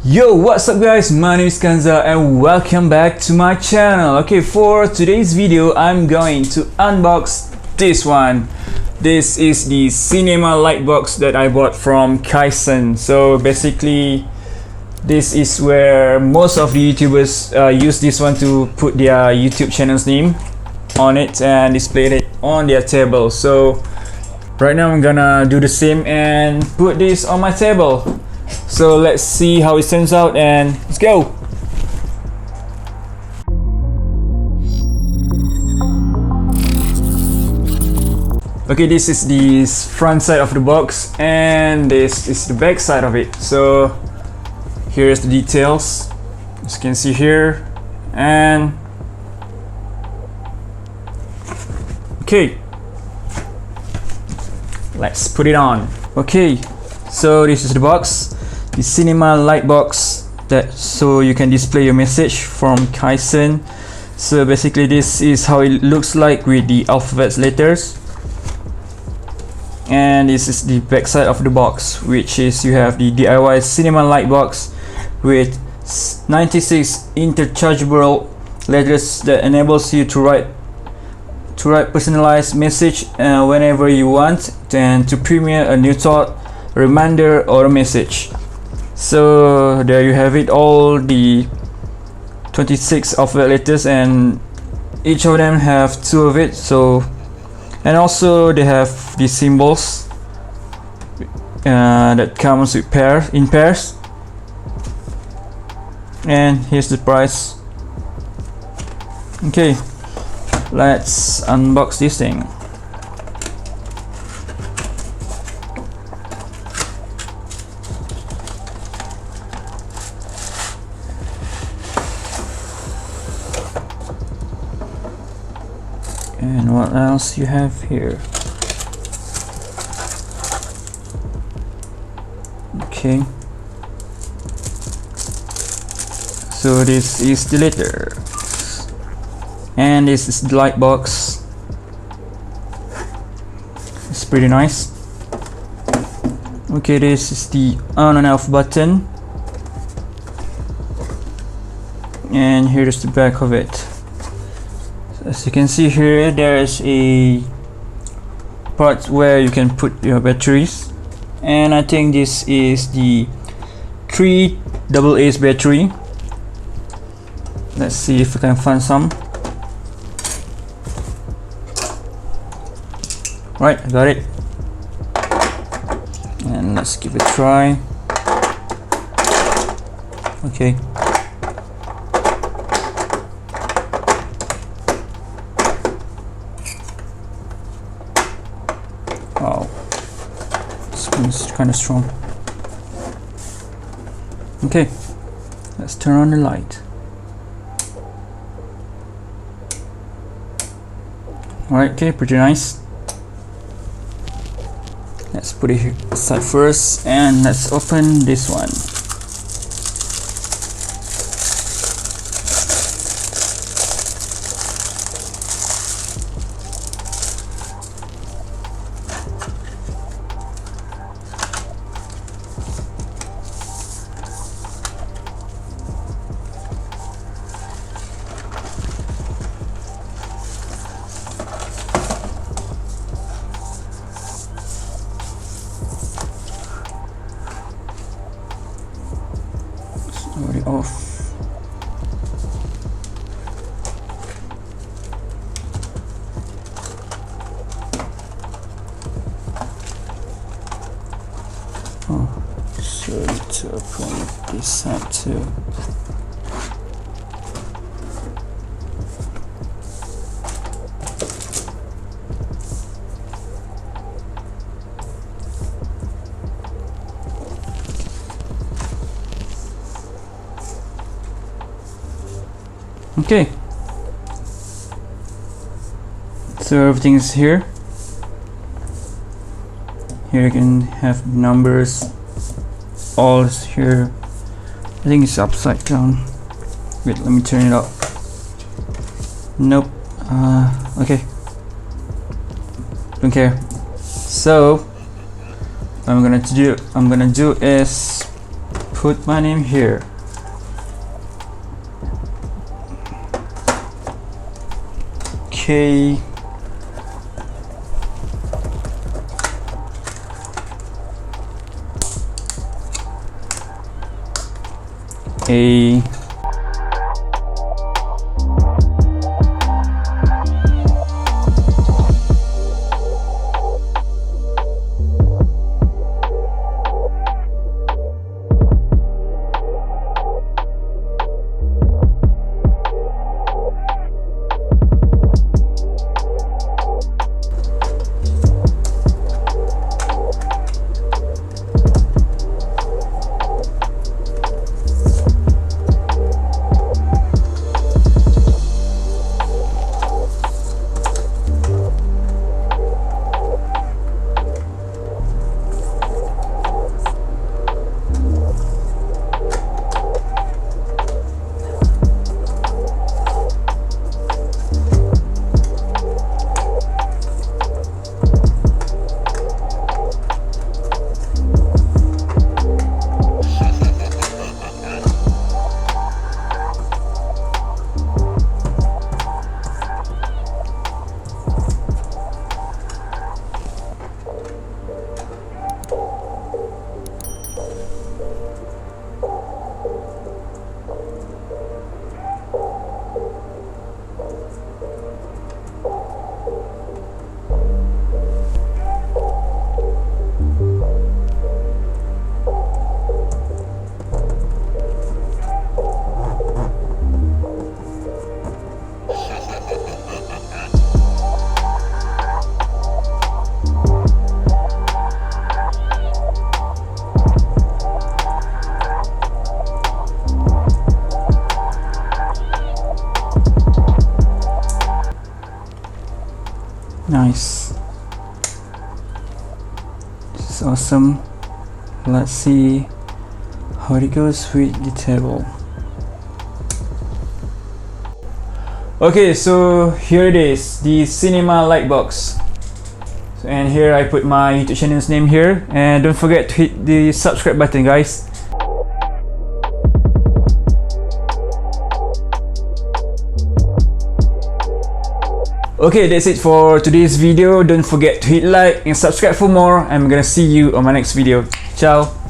Yo, what's up guys, my name is Kanza and welcome back to my channel. Okay, for today's video I'm going to unbox this one. This is the Cinema Lightbox that I bought from Kaison. So basically this is where most of the YouTubers use this one to put their YouTube channel's name on it and display it on their table. So right now I'm gonna do the same and put this on my table. So let's see how it turns out and let's go. Okay, this is the front side of the box and this is the back side of it. So here's the details, as you can see here, and okay, let's put it on. Okay, so this is the box, the Cinema Lightbox, that so you can display your message from Kaison. So basically this is how it looks like with the alphabet letters, and this is the back side of the box, which is you have the DIY Cinema Lightbox with 96 interchangeable letters that enables you to write personalized message whenever you want, and to premiere a new thought, reminder, or a message. So there you have it, all the 26 alphabet letters, and each of them have two of it. So, and also they have the symbols that comes with in pairs. And here's the price. Okay, let's unbox this thing. And what else you have here? Okay, so this is the letter, and this is the light box. It's pretty nice. Okay, this is the on and off button, and here's the back of it. As you can see here, there is a part where you can put your batteries, and I think this is the 3 AA battery. Let's see if I can find some. Right, I got it, and let's give it a try. Okay, wow, this one's kind of strong. Okay, let's turn on the light. Alright, okay, pretty nice. Let's put it aside first, and let's open this one. Already off. Oh, so to open this side too. Okay, so everything is here. Here you can have numbers, all is here. I think it's upside down. Wait, let me turn it up. Nope. Okay, don't care. So I'm gonna do is put my name here. K A Nice. This is awesome. Let's see how it goes with the table. Okay, so here it is, the Cinema Lightbox. And here I put my YouTube channel's name here, and don't forget to hit the subscribe button, guys. Okay, that's it for today's video. Don't forget to hit like and subscribe for more. I'm gonna see you on my next video. Ciao.